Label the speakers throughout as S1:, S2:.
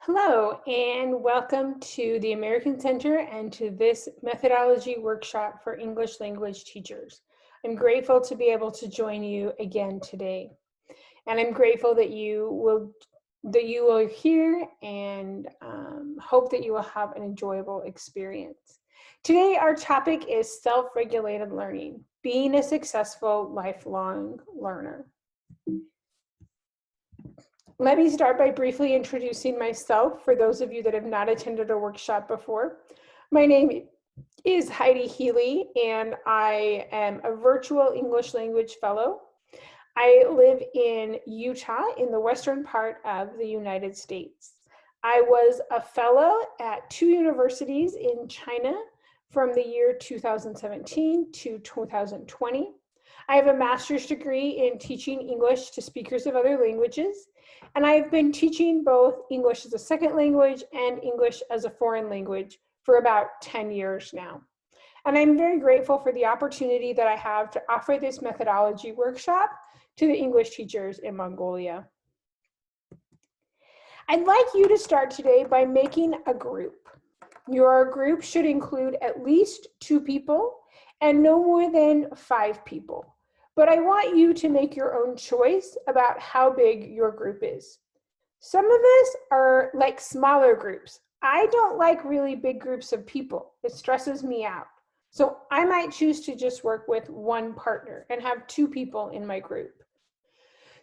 S1: Hello, and welcome to the American Center and to this methodology workshop for English language teachers. I'm grateful to be able to join you again today. And I'm grateful that you will hear and hope that you will have an enjoyable experience. Today, our topic is self-regulated learning, being a successful lifelong learner. Let me start by briefly introducing myself for those of you that have not attended a workshop before. My name is Heidi Healy, and I am a virtual English language fellow. I live in Utah, in the western part of the United States. I was a fellow at 2 universities in China from the year 2017 to 2020. I have a master's degree in teaching English to speakers of other languages, and I've been teaching both English as a second language and English as a foreign language for about 10 years now. And I'm very grateful for the opportunity that I have to offer this methodology workshop to the English teachers in Mongolia. I'd like you to start today by making a group. Your group should include at least 2 people and no more than 5 people. But I want you to make your own choice about how big your group is. Some of us are like smaller groups. I don't like really big groups of people. It stresses me out. So I might choose to just work with 1 partner and have 2 people in my group.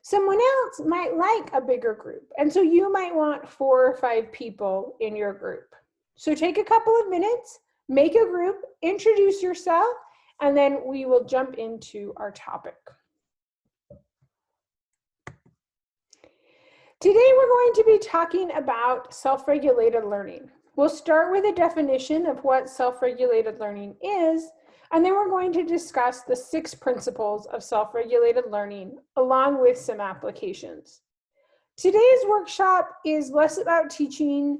S1: Someone else might like a bigger group, and so you might want 4 or 5 people in your group. So take a couple of minutes, make a group, introduce yourself, and then we will jump into our topic. Today we're going to be talking about self-regulated learning. We'll start with a definition of what self-regulated learning is, and then we're going to discuss the 6 principles of self-regulated learning along with some applications. Today's workshop is less about teaching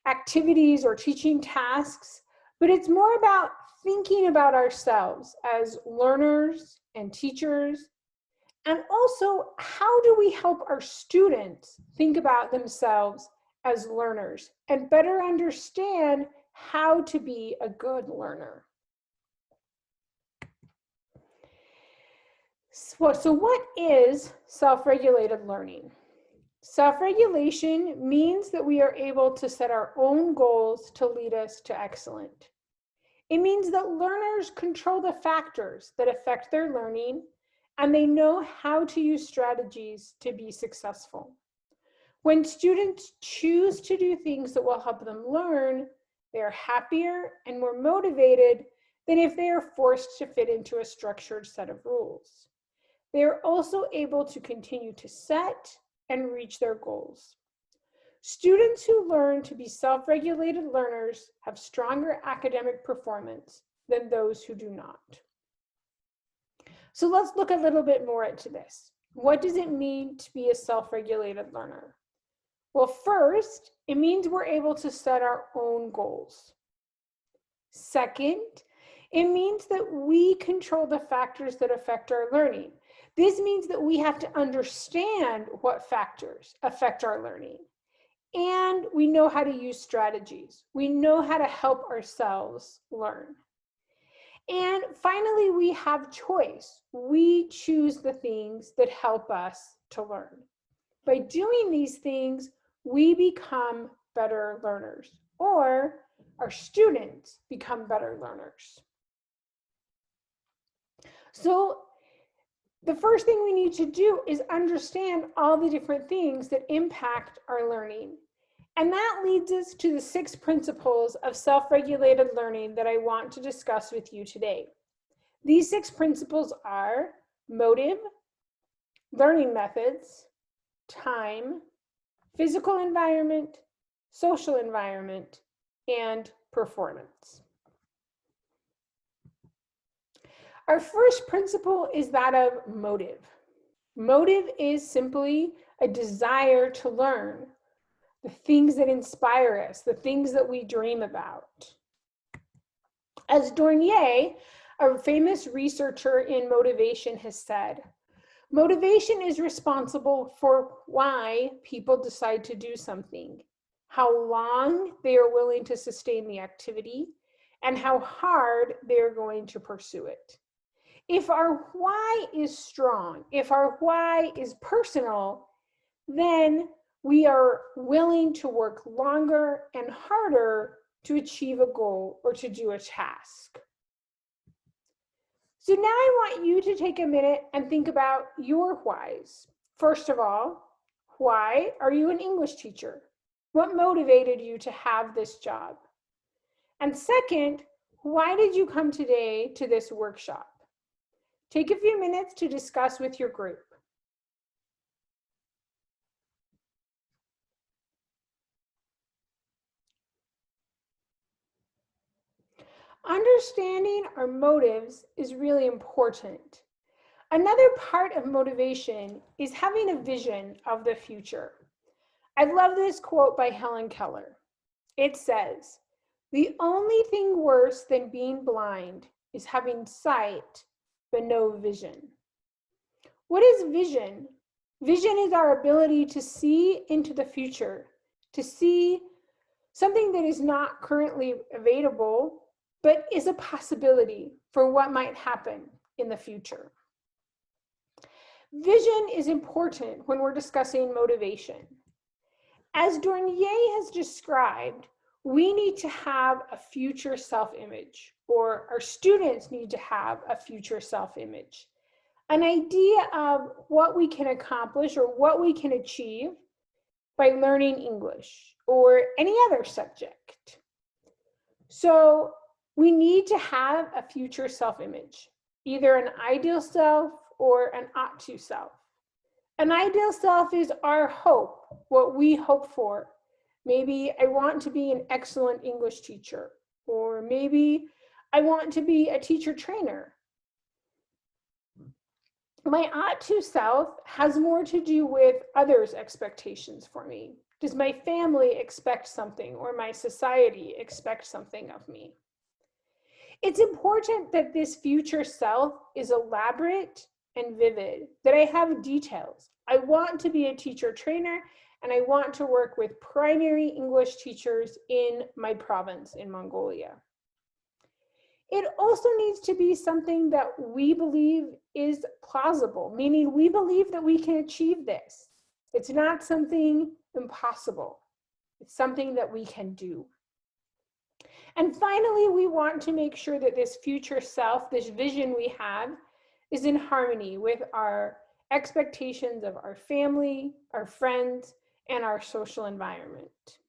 S1: activities or teaching tasks, but it's more about thinking about ourselves as learners and teachers, and also how do we help our students think about themselves as learners and better understand how to be a good learner. So what is self-regulated learning? Self-regulation means that we are able to set our own goals to lead us to excellent. It means that learners control the factors that affect their learning, and they know how to use strategies to be successful. When students choose to do things that will help them learn, they are happier and more motivated than if they are forced to fit into a structured set of rules. They are also able to continue to set and reach their goals. Students who learn to be self-regulated learners have stronger academic performance than those who do not. So let's look a little bit more into this. What does it mean to be a self-regulated learner? Well, first, it means we're able to set our own goals. Second, it means that we control the factors that affect our learning. This means that we have to understand what factors affect our learning. And we know how to use strategies. We know how to help ourselves learn. And finally, we have choice. We choose the things that help us to learn. By doing these things, we become better learners, or our students become better learners. So the first thing we need to do is understand all the different things that impact our learning. And that leads us to the 6 principles of self-regulated learning that I want to discuss with you today. These 6 principles are motive, learning methods, time, physical environment, social environment, and performance. Our first principle is that of motive. Motive is simply a desire to learn, the things that inspire us, the things that we dream about. As Dornier, a famous researcher in motivation, has said, motivation is responsible for why people decide to do something, how long they are willing to sustain the activity, and how hard they are going to pursue it. If our why is strong, if our why is personal, then we are willing to work longer and harder to achieve a goal or to do a task. So now I want you to take a minute and think about your whys. First of all, why are you an English teacher? What motivated you to have this job? And second, why did you come today to this workshop? Take a few minutes to discuss with your group. Understanding our motives is really important. Another part of motivation is having a vision of the future. I love this quote by Helen Keller. It says, "The only thing worse than being blind is having sight but no vision." What is vision? Vision is our ability to see into the future, to see something that is not currently available, but is a possibility for what might happen in the future. Vision is important when we're discussing motivation. As Dornier has described, we need to have a future self-image, or our students need to have a future self-image, an idea of what we can accomplish or what we can achieve by learning English or any other subject. So we need to have a future self-image, either an ideal self or an ought to self. An ideal self is our hope, what we hope for. Maybe I want to be an excellent English teacher, or maybe I want to be a teacher trainer. My ought to self has more to do with others' expectations for me. Does my family expect something, or my society expect something of me? It's important that this future self is elaborate and vivid, that I have details. I want to be a teacher trainer, and I want to work with primary English teachers in my province in Mongolia. It also needs to be something that we believe is plausible, meaning we believe that we can achieve this. It's not something impossible. It's something that we can do. And finally, we want to make sure that this future self, this vision we have, is in harmony with our expectations of our family, our friends, and our social environment.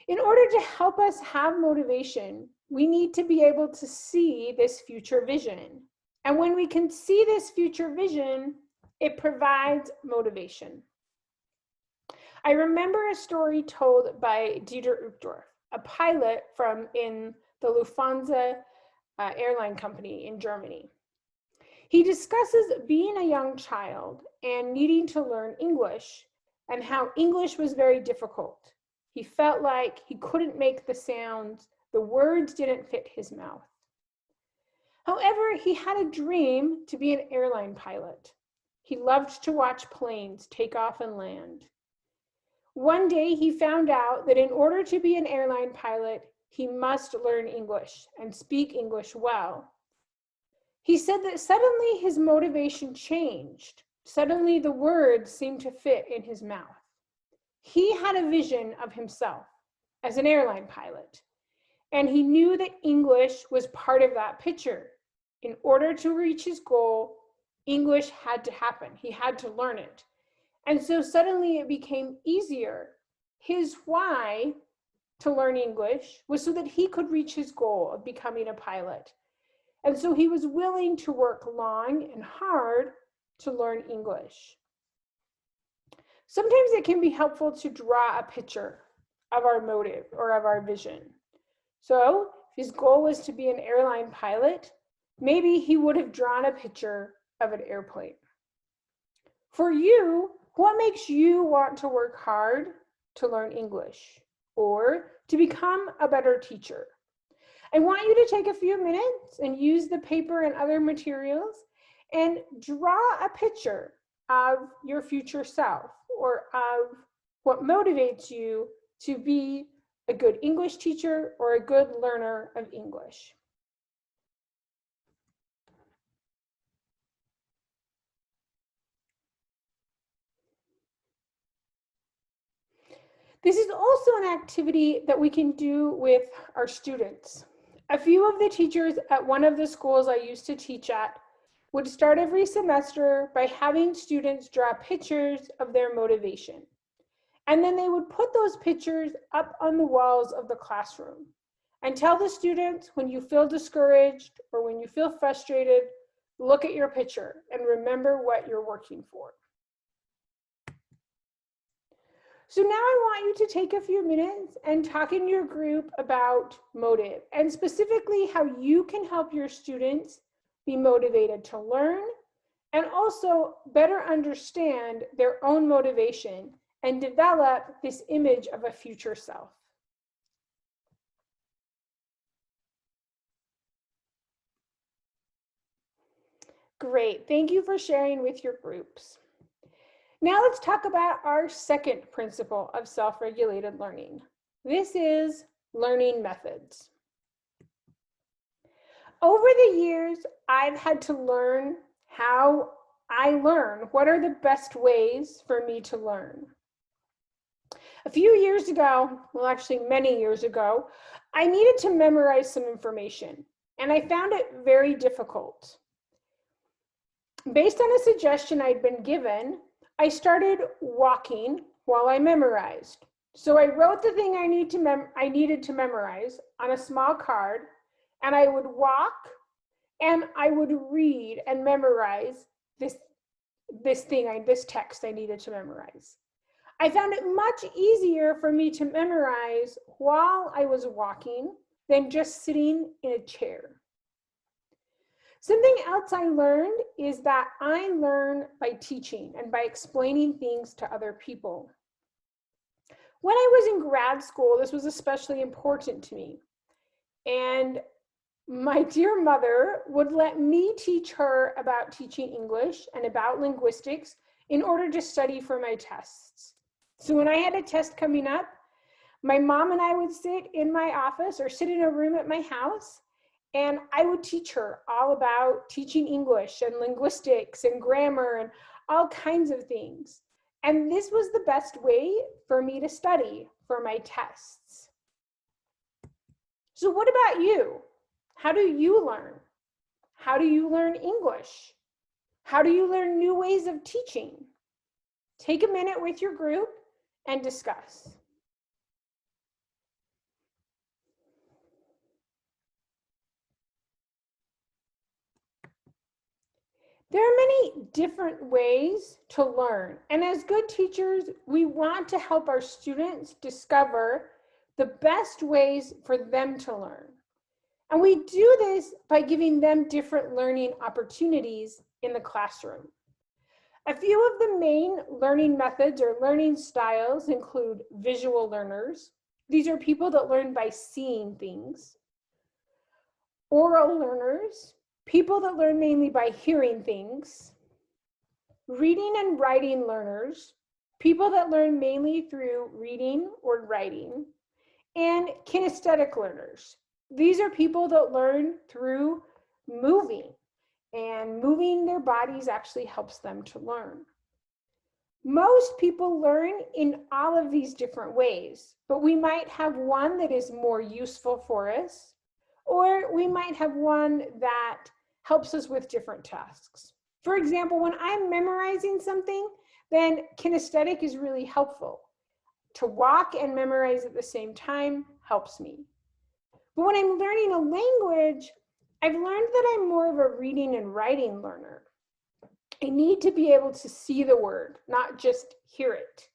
S1: In order to help us have motivation, we need to be able to see this future vision. And when we can see this future vision, it provides motivation. I remember a story told by Dieter Uchtdorf, a pilot in the Lufthansa airline company in Germany. He discusses being a young child and needing to learn English and how English was very difficult. He felt like he couldn't make the sounds, the words didn't fit his mouth. However, he had a dream to be an airline pilot. He loved to watch planes take off and land. One day he found out that in order to be an airline pilot, he must learn English and speak English well. He said that suddenly his motivation changed. Suddenly the words seemed to fit in his mouth. He had a vision of himself as an airline pilot, and he knew that English was part of that picture. In order to reach his goal, English had to happen. He had to learn it. And so suddenly it became easier. His why to learn English was so that he could reach his goal of becoming a pilot. And so he was willing to work long and hard to learn English. Sometimes it can be helpful to draw a picture of our motive or of our vision. So if his goal was to be an airline pilot, maybe he would have drawn a picture of an airplane. For you, what makes you want to work hard to learn English or to become a better teacher? I want you to take a few minutes and use the paper and other materials and draw a picture of your future self or of what motivates you to be a good English teacher or a good learner of English. This is also an activity that we can do with our students. A few of the teachers at one of the schools I used to teach at would start every semester by having students draw pictures of their motivation. And then they would put those pictures up on the walls of the classroom and tell the students, when you feel discouraged or when you feel frustrated, look at your picture and remember what you're working for. So now I want you to take a few minutes and talk in your group about motive, and specifically how you can help your students be motivated to learn and also better understand their own motivation and develop this image of a future self. Great, thank you for sharing with your groups. Now let's talk about our second principle of self-regulated learning. This is learning methods. Over the years, I've had to learn how I learn. What are the best ways for me to learn? A few years ago, well, actually many years ago, I needed to memorize some information, and I found it very difficult. Based on a suggestion I'd been given, I started walking while I memorized. So I wrote the thing I needed to memorize on a small card, and I would walk and I would read and memorize this text I needed to memorize. I found it much easier for me to memorize while I was walking than just sitting in a chair. Something else I learned is that I learn by teaching and by explaining things to other people. When I was in grad school, this was especially important to me. And my dear mother would let me teach her about teaching English and about linguistics in order to study for my tests. So when I had a test coming up, my mom and I would sit in my office or sit in a room at my house, and I would teach her all about teaching English and linguistics and grammar and all kinds of things. And this was the best way for me to study for my tests. So what about you? How do you learn? How do you learn English? How do you learn new ways of teaching? Take a minute with your group and discuss. There are many different ways to learn, and as good teachers, we want to help our students discover the best ways for them to learn. And we do this by giving them different learning opportunities in the classroom. A few of the main learning methods or learning styles include visual learners. These are people that learn by seeing things. Oral learners, people that learn mainly by hearing things. Reading and writing learners, people that learn mainly through reading or writing. And kinesthetic learners. These are people that learn through moving, and moving their bodies actually helps them to learn. Most people learn in all of these different ways, but we might have one that is more useful for us, or we might have one that helps us with different tasks. For example, when I'm memorizing something, then kinesthetic is really helpful. To walk and memorize at the same time helps me. But when I'm learning a language, I've learned that I'm more of a reading and writing learner. I need to be able to see the word, not just hear it.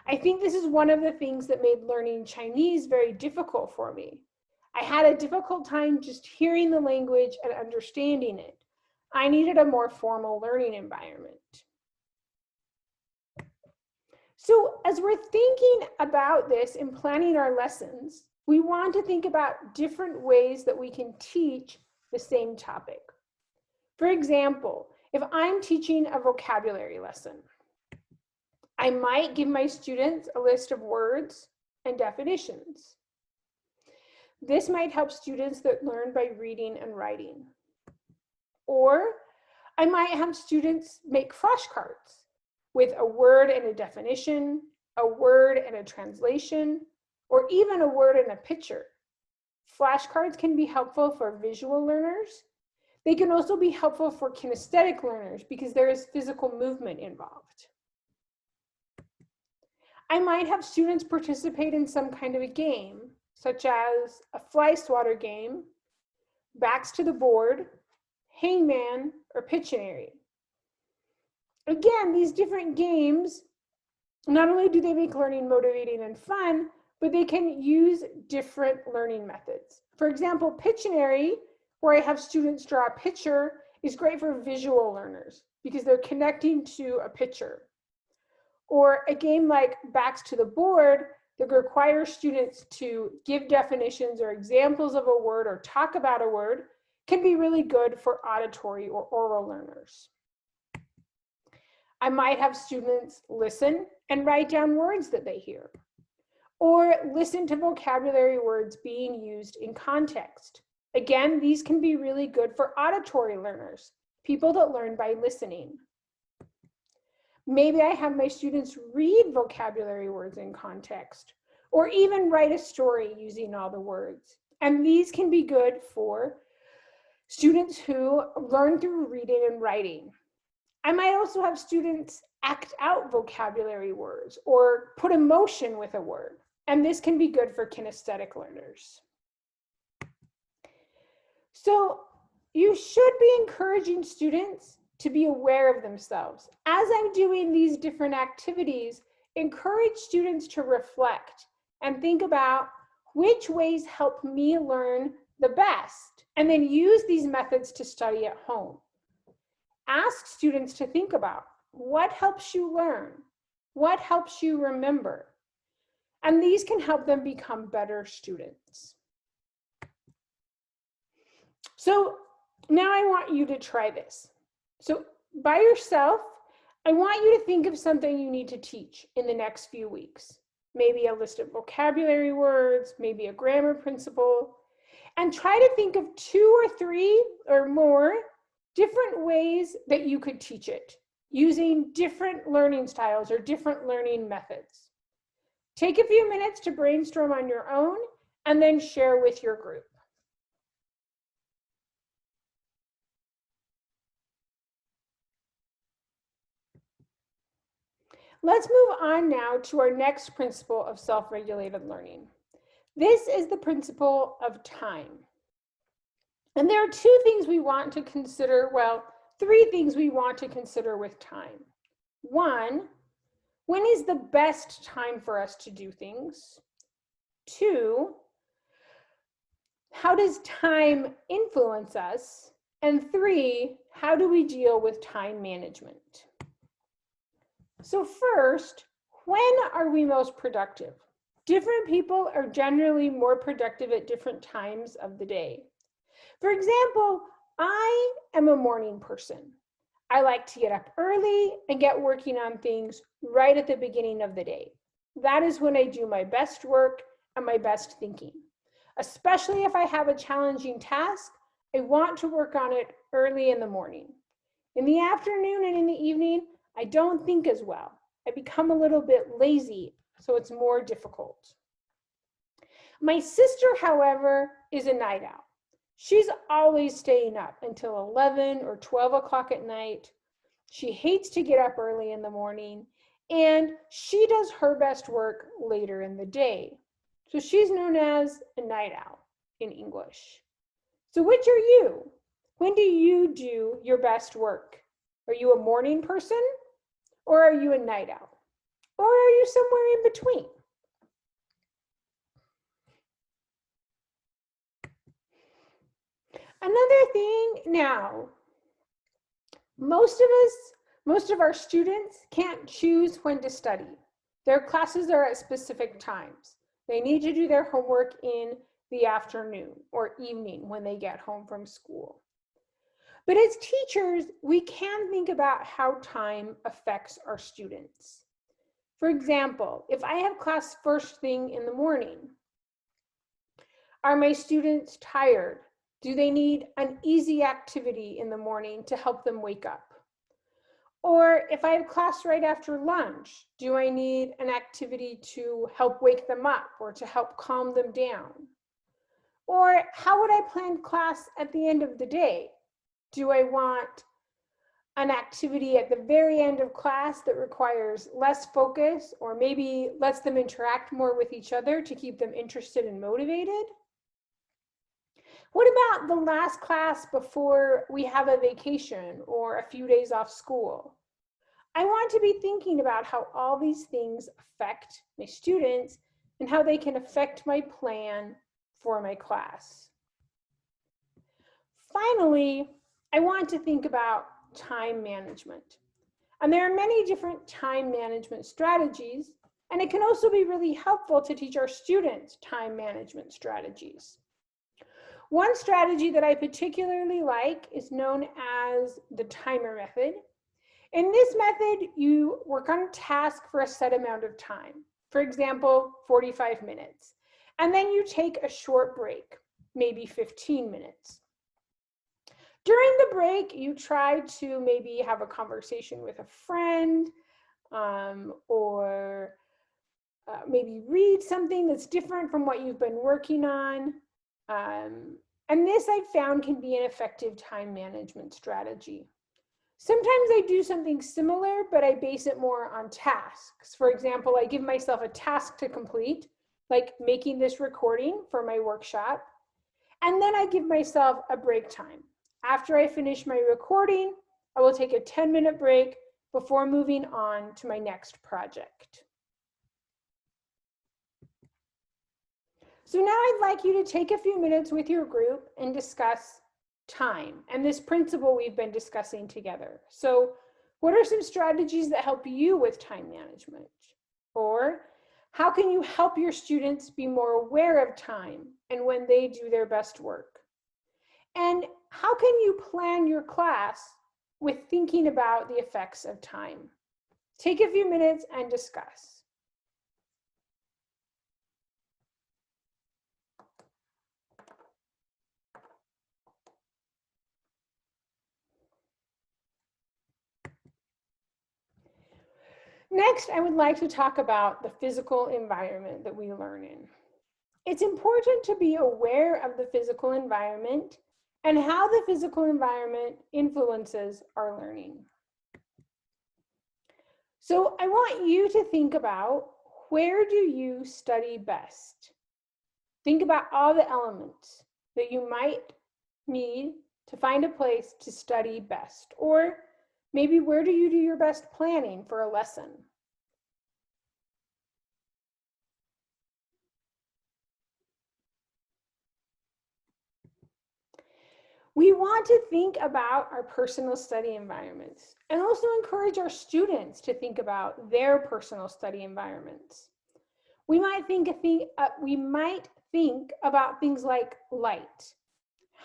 S1: I think this is one of the things that made learning Chinese very difficult for me. I had a difficult time just hearing the language and understanding it. I needed a more formal learning environment. So as we're thinking about this and planning our lessons, we want to think about different ways that we can teach the same topic. For example, if I'm teaching a vocabulary lesson, I might give my students a list of words and definitions. This might help students that learn by reading and writing. Or I might have students make flashcards with a word and a definition, a word and a translation, or even a word and a picture. Flashcards can be helpful for visual learners. They can also be helpful for kinesthetic learners because there is physical movement involved. I might have students participate in some kind of a game, such as a fly swatter game, backs to the board, hangman, or Pictionary. Again, these different games, not only do they make learning motivating and fun, but they can use different learning methods. For example, Pictionary, where I have students draw a picture, is great for visual learners because they're connecting to a picture. Or a game like Backs to the Board that requires students to give definitions or examples of a word or talk about a word can be really good for auditory or oral learners. I might have students listen and write down words that they hear, or listen to vocabulary words being used in context. Again, these can be really good for auditory learners, people that learn by listening. Maybe I have my students read vocabulary words in context, or even write a story using all the words. And these can be good for students who learn through reading and writing. I might also have students act out vocabulary words or put emotion with a word. And this can be good for kinesthetic learners. So you should be encouraging students to be aware of themselves. As I'm doing these different activities, encourage students to reflect and think about which ways help me learn the best, and then use these methods to study at home. Ask students to think about what helps you learn, what helps you remember, and these can help them become better students. So now I want you to try this. So by yourself, I want you to think of something you need to teach in the next few weeks. Maybe a list of vocabulary words, maybe a grammar principle, and try to think of 2 or 3 or more different ways that you could teach it using different learning styles or different learning methods. Take a few minutes to brainstorm on your own and then share with your group. Let's move on now to our next principle of self-regulated learning. This is the principle of time. And there are 2 things we want to consider, well, 3 things we want to consider with time. 1, when is the best time for us to do things? 2, how does time influence us? And 3, how do we deal with time management? So first, when are we most productive? Different people are generally more productive at different times of the day. For example, I am a morning person. I like to get up early and get working on things right at the beginning of the day. That is when I do my best work and my best thinking. Especially if I have a challenging task, I want to work on it early in the morning. In the afternoon and in the evening, I don't think as well. I become a little bit lazy, so it's more difficult. My sister, however, is a night owl. She's always staying up until 11 or 12 o'clock at night. She hates to get up early in the morning, and she does her best work later in the day. So she's known as a night owl in English. So which are you? When do you do your best work? Are you a morning person, or are you a night owl? Or are you somewhere in between? Another thing now, most of our students can't choose when to study. Their classes are at specific times. They need to do their homework in the afternoon or evening when they get home from school. But as teachers, we can think about how time affects our students. For example, if I have class first thing in the morning, are my students tired? Do they need an easy activity in the morning to help them wake up? Or if I have class right after lunch, do I need an activity to help wake them up or to help calm them down? Or how would I plan class at the end of the day? Do I want an activity at the very end of class that requires less focus or maybe lets them interact more with each other to keep them interested and motivated? What about the last class before we have a vacation or a few days off school? I want to be thinking about how all these things affect my students and how they can affect my plan for my class. Finally, I want to think about time management. And there are many different time management strategies, and it can also be really helpful to teach our students time management strategies. One strategy that I particularly like is known as the timer method. In this method, you work on a task for a set amount of time, for example, 45 minutes, and then you take a short break, maybe 15 minutes. During the break, you try to maybe have a conversation with a friend or maybe read something that's different from what you've been working on. And this I've found can be an effective time management strategy. Sometimes I do something similar, but I base it more on tasks. For example, I give myself a task to complete, like making this recording for my workshop. And then I give myself a break time. After I finish my recording, I will take a 10-minute break before moving on to my next project. So now I'd like you to take a few minutes with your group and discuss time and this principle we've been discussing together. So what are some strategies that help you with time management? Or how can you help your students be more aware of time and when they do their best work? And how can you plan your class with thinking about the effects of time? Take a few minutes and discuss. Next, I would like to talk about the physical environment that we learn in. It's important to be aware of the physical environment and how the physical environment influences our learning. So I want you to think about, where do you study best? Think about all the elements that you might need to find a place to study best, or maybe where do you do your best planning for a lesson? We want to think about our personal study environments and also encourage our students to think about their personal study environments. We might think about things like light.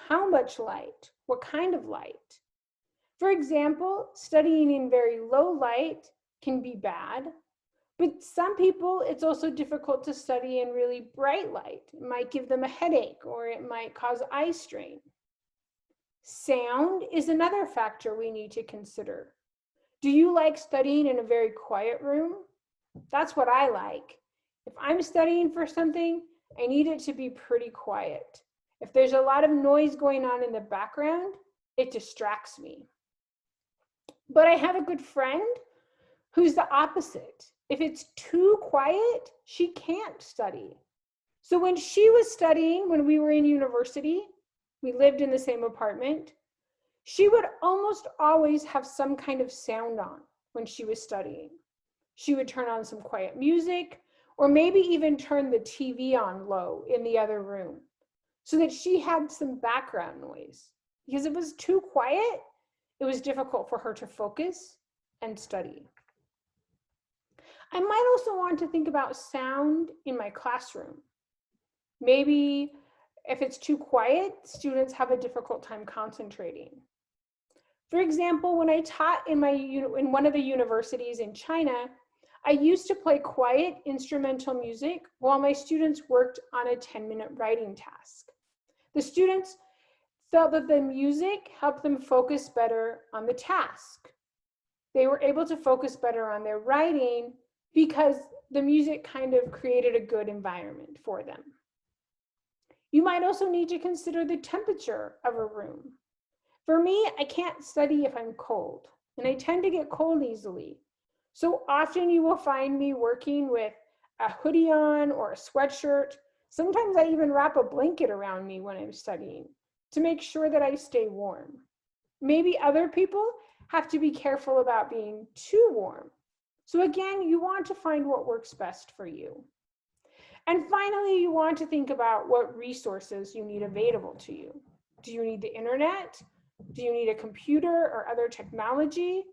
S1: How much light? What kind of light? For example, studying in very low light can be bad, but some people, it's also difficult to study in really bright light. It might give them a headache or it might cause eye strain. Sound is another factor we need to consider. Do you like studying in a very quiet room? That's what I like. If I'm studying for something, I need it to be pretty quiet. If there's a lot of noise going on in the background, it distracts me. But I have a good friend who's the opposite. If it's too quiet, she can't study. So when she was studying, when we were in university, we lived in the same apartment, she would almost always have some kind of sound on when she was studying. She would turn on some quiet music, or maybe even turn the TV on low in the other room so that she had some background noise. Because if it was too quiet, it was difficult for her to focus and study. I might also want to think about sound in my classroom. Maybe if it's too quiet, students have a difficult time concentrating. For example, when I taught in one of the universities in China, I used to play quiet instrumental music while my students worked on a 10-minute writing task. The students felt that the music helped them focus better on the task. They were able to focus better on their writing because the music kind of created a good environment for them. You might also need to consider the temperature of a room. For me, I can't study if I'm cold, and I tend to get cold easily. So often you will find me working with a hoodie on or a sweatshirt. Sometimes I even wrap a blanket around me when I'm studying to make sure that I stay warm. Maybe other people have to be careful about being too warm. So again, you want to find what works best for you. And finally, you want to think about what resources you need available to you. Do you need the internet? Do you need a computer or other technology?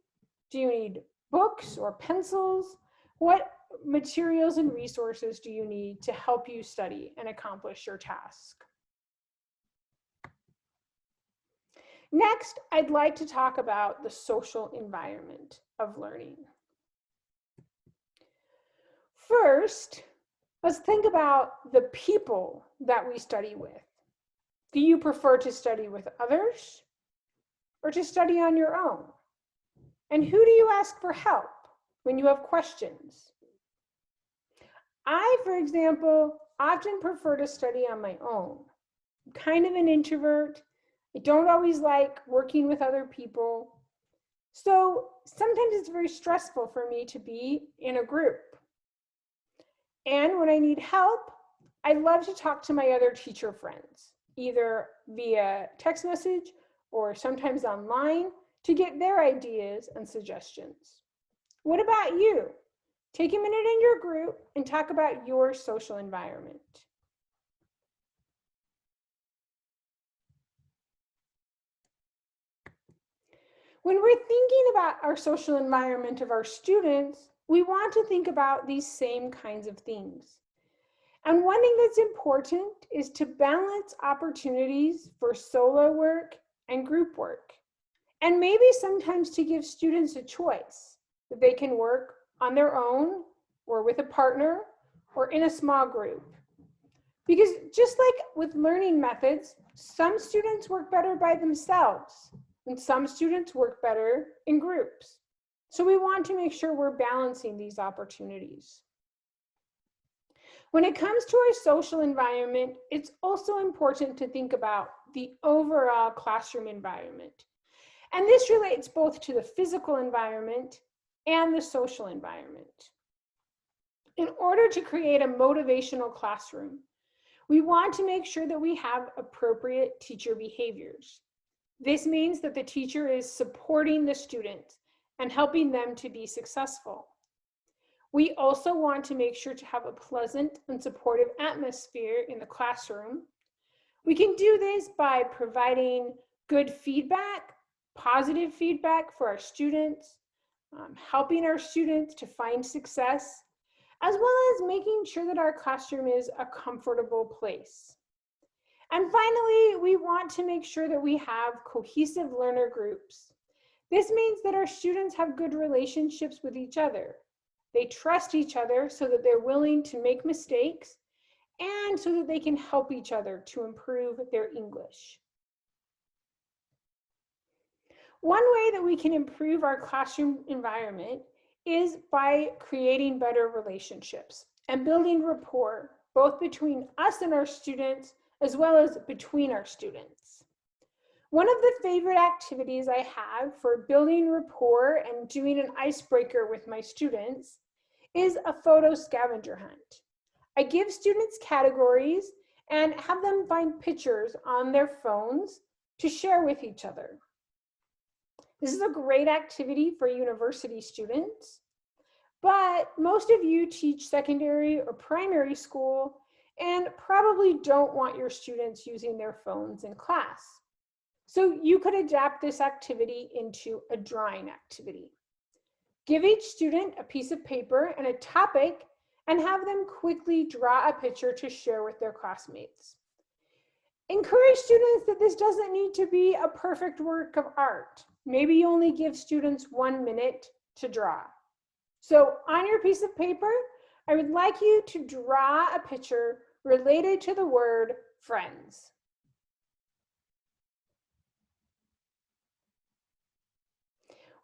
S1: Do you need books or pencils? What materials and resources do you need to help you study and accomplish your task? Next, I'd like to talk about the social environment of learning. First, let's think about the people that we study with. Do you prefer to study with others or to study on your own? And who do you ask for help when you have questions? I, for example, often prefer to study on my own. I'm kind of an introvert. I don't always like working with other people. So sometimes it's very stressful for me to be in a group. And when I need help, I love to talk to my other teacher friends, either via text message or sometimes online, to get their ideas and suggestions. What about you? Take a minute in your group and talk about your social environment. When we're thinking about our social environment of our students, we want to think about these same kinds of things. And one thing that's important is to balance opportunities for solo work and group work. And maybe sometimes to give students a choice that they can work on their own or with a partner or in a small group. Because just like with learning methods, some students work better by themselves and some students work better in groups. So we want to make sure we're balancing these opportunities. When it comes to our social environment, it's also important to think about the overall classroom environment. And this relates both to the physical environment and the social environment. In order to create a motivational classroom, we want to make sure that we have appropriate teacher behaviors. This means that the teacher is supporting the students and helping them to be successful. We also want to make sure to have a pleasant and supportive atmosphere in the classroom. We can do this by providing good feedback, positive feedback for our students, helping our students to find success, as well as making sure that our classroom is a comfortable place. And finally, we want to make sure that we have cohesive learner groups. This means that our students have good relationships with each other. They trust each other so that they're willing to make mistakes and so that they can help each other to improve their English. One way that we can improve our classroom environment is by creating better relationships and building rapport, both between us and our students, as well as between our students. One of the favorite activities I have for building rapport and doing an icebreaker with my students is a photo scavenger hunt. I give students categories and have them find pictures on their phones to share with each other. This is a great activity for university students, but most of you teach secondary or primary school and probably don't want your students using their phones in class. So you could adapt this activity into a drawing activity. Give each student a piece of paper and a topic and have them quickly draw a picture to share with their classmates. Encourage students that this doesn't need to be a perfect work of art. Maybe you only give students 1 minute to draw. So on your piece of paper, I would like you to draw a picture related to the word friends.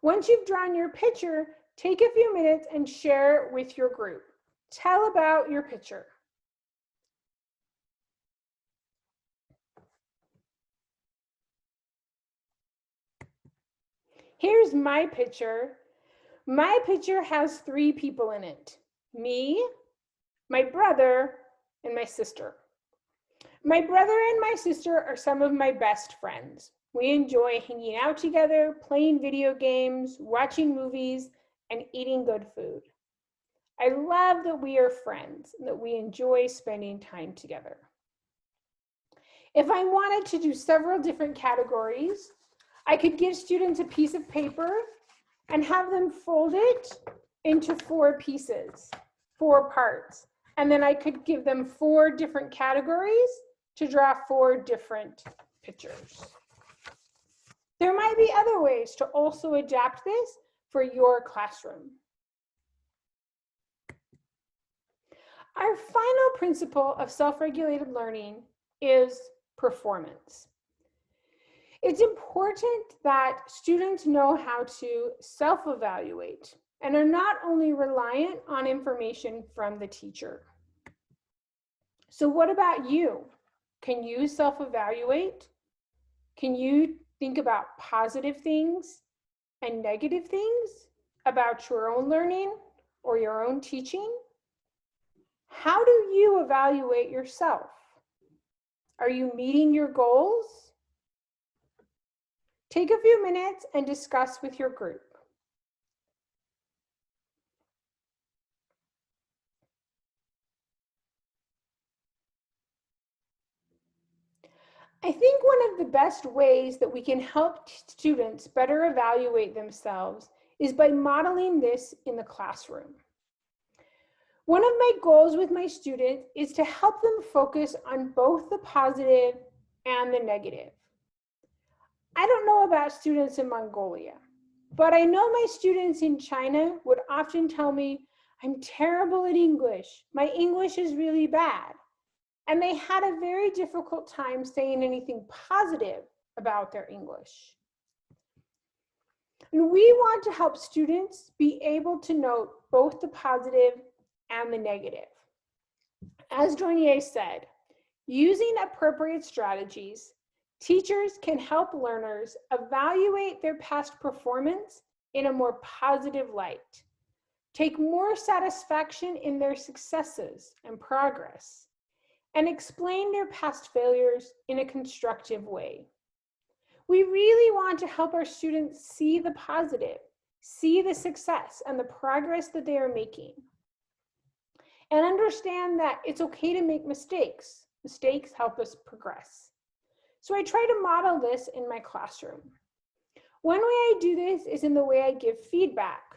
S1: Once you've drawn your picture, take a few minutes and share it with your group. Tell about your picture. Here's my picture. My picture has 3 people in it: me, my brother, and my sister. My brother and my sister are some of my best friends. We enjoy hanging out together, playing video games, watching movies, and eating good food. I love that we are friends and that we enjoy spending time together. If I wanted to do several different categories, I could give students a piece of paper and have them fold it into 4 pieces, 4 parts. And then I could give them 4 different categories to draw 4 different pictures. There might be other ways to also adapt this for your classroom. Our final principle of self-regulated learning is performance. It's important that students know how to self-evaluate and are not only reliant on information from the teacher. So what about you? Can you self-evaluate? Can you think about positive things and negative things about your own learning or your own teaching? How do you evaluate yourself? Are you meeting your goals? Take a few minutes and discuss with your group. I think one of the best ways that we can help students better evaluate themselves is by modeling this in the classroom. One of my goals with my students is to help them focus on both the positive and the negative. I don't know about students in Mongolia, but I know my students in China would often tell me, "I'm terrible at English. My English is really bad." And they had a very difficult time saying anything positive about their English. And we want to help students be able to note both the positive and the negative. As Dornier said, using appropriate strategies, teachers can help learners evaluate their past performance in a more positive light, take more satisfaction in their successes and progress, and explain their past failures in a constructive way. We really want to help our students see the positive, see the success and the progress that they are making, and understand that it's okay to make mistakes. Mistakes help us progress. So I try to model this in my classroom. One way I do this is in the way I give feedback.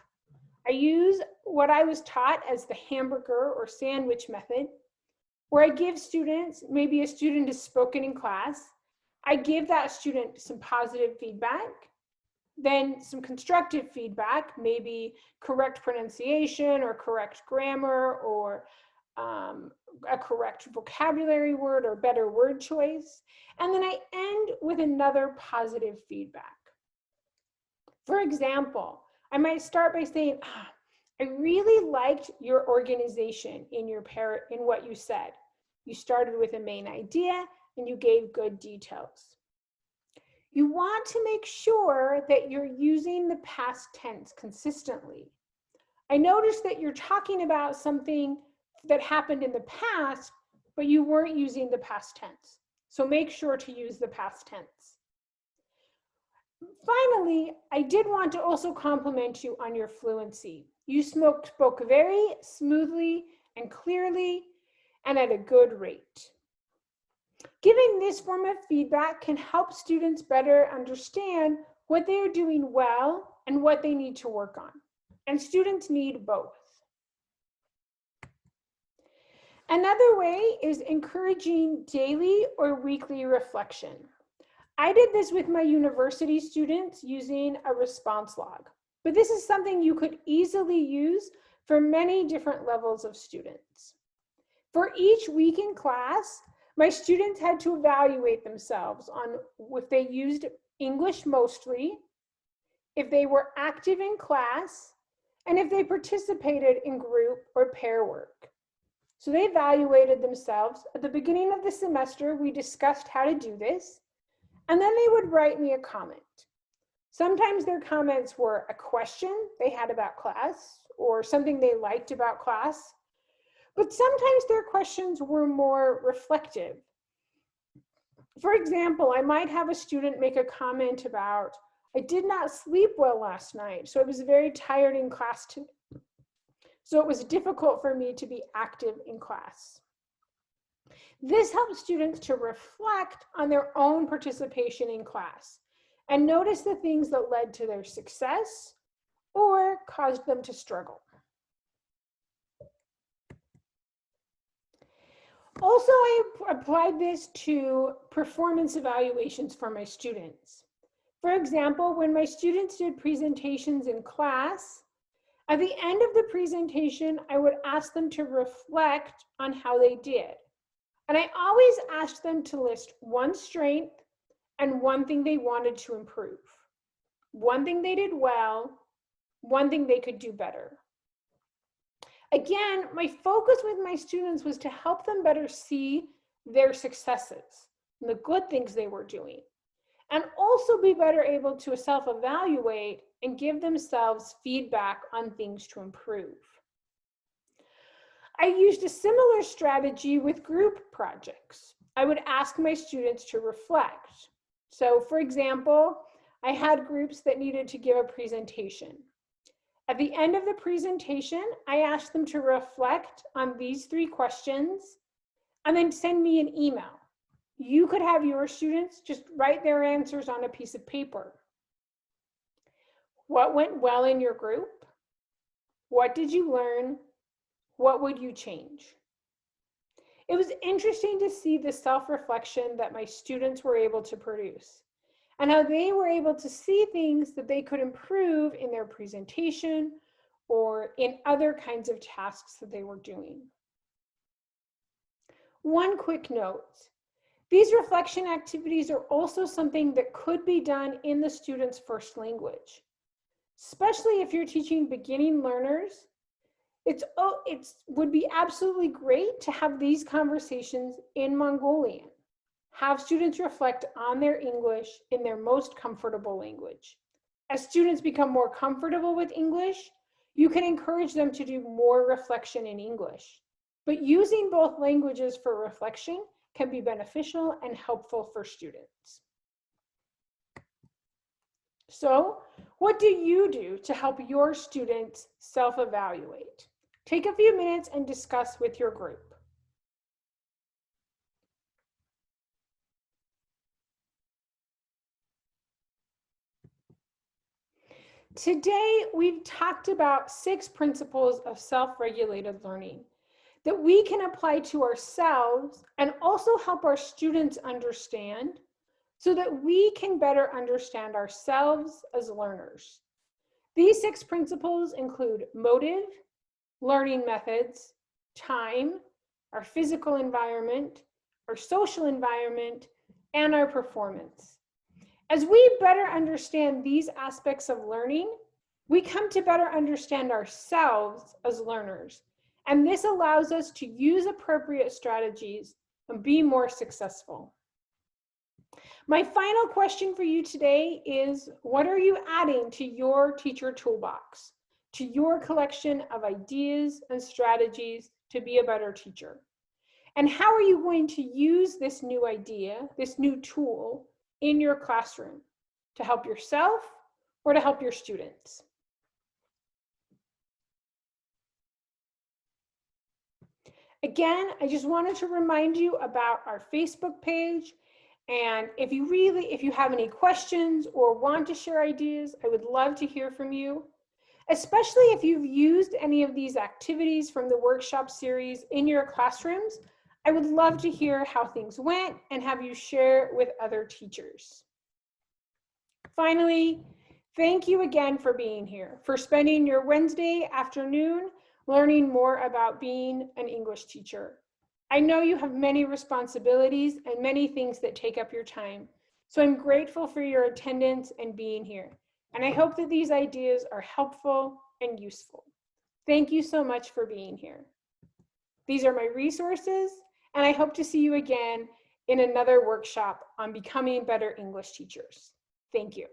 S1: I use what I was taught as the hamburger or sandwich method, where I give students, maybe a student has spoken in class, I give that student some positive feedback, then some constructive feedback, maybe correct pronunciation or correct grammar or a correct vocabulary word or better word choice. And then I end with another positive feedback. For example, I might start by saying, I really liked your organization in what you said. You started with a main idea and you gave good details. You want to make sure that you're using the past tense consistently. I noticed that you're talking about something that happened in the past, but you weren't using the past tense. So make sure to use the past tense. Finally, I did want to also compliment you on your fluency. You spoke very smoothly and clearly and at a good rate. Giving this form of feedback can help students better understand what they are doing well and what they need to work on. And students need both. Another way is encouraging daily or weekly reflection. I did this with my university students using a response log. but this is something you could easily use for many different levels of students. For each week in class, my students had to evaluate themselves on if they used English mostly, if they were active in class, and if they participated in group or pair work. So they evaluated themselves. At the beginning of the semester, we discussed how to do this, and then they would write me a comment. Sometimes their comments were a question they had about class or something they liked about class, but sometimes their questions were more reflective. For example, I might have a student make a comment about, I did not sleep well last night, so I was very tired in class today. So it was difficult for me to be active in class. This helps students to reflect on their own participation in class and notice the things that led to their success or caused them to struggle. Also, I applied this to performance evaluations for my students. For example, when my students did presentations in class, at the end of the presentation, I would ask them to reflect on how they did. And I always asked them to list one strength and one thing they wanted to improve. One thing they did well, one thing they could do better. Again, my focus with my students was to help them better see their successes and the good things they were doing, and also be better able to self-evaluate and give themselves feedback on things to improve. I used a similar strategy with group projects. I would ask my students to reflect. So for example, I had groups that needed to give a presentation. At the end of the presentation, I asked them to reflect on these 3 questions and then send me an email. You could have your students just write their answers on a piece of paper. What went well in your group? What did you learn? What would you change? It was interesting to see the self-reflection that my students were able to produce and how they were able to see things that they could improve in their presentation or in other kinds of tasks that they were doing. One quick note, these reflection activities are also something that could be done in the student's first language, especially if you're teaching beginning learners. It would be absolutely great to have these conversations in Mongolian. Have students reflect on their English in their most comfortable language. As students become more comfortable with English, you can encourage them to do more reflection in English. But using both languages for reflection can be beneficial and helpful for students. So, what do you do to help your students self-evaluate? Take a few minutes and discuss with your group. Today, we've talked about 6 principles of self-regulated learning that we can apply to ourselves and also help our students understand so that we can better understand ourselves as learners. These 6 principles include motive, learning methods, time, our physical environment, our social environment, and our performance. As we better understand these aspects of learning, we come to better understand ourselves as learners, and this allows us to use appropriate strategies and be more successful. My final question for you today is, what are you adding to your teacher toolbox, to your collection of ideas and strategies to be a better teacher? And how are you going to use this new idea, this new tool, in your classroom to help yourself or to help your students? Again, I just wanted to remind you about our Facebook page. And if you have any questions or want to share ideas, I would love to hear from you, especially if you've used any of these activities from the workshop series in your classrooms. I would love to hear how things went and have you share with other teachers. Finally, Thank you again for being here, for spending your Wednesday afternoon learning more about being an English teacher. I know you have many responsibilities and many things that take up your time, so I'm grateful for your attendance and being here. And I hope that these ideas are helpful and useful. Thank you so much for being here. These are my resources, and I hope to see you again in another workshop on becoming better English teachers. Thank you.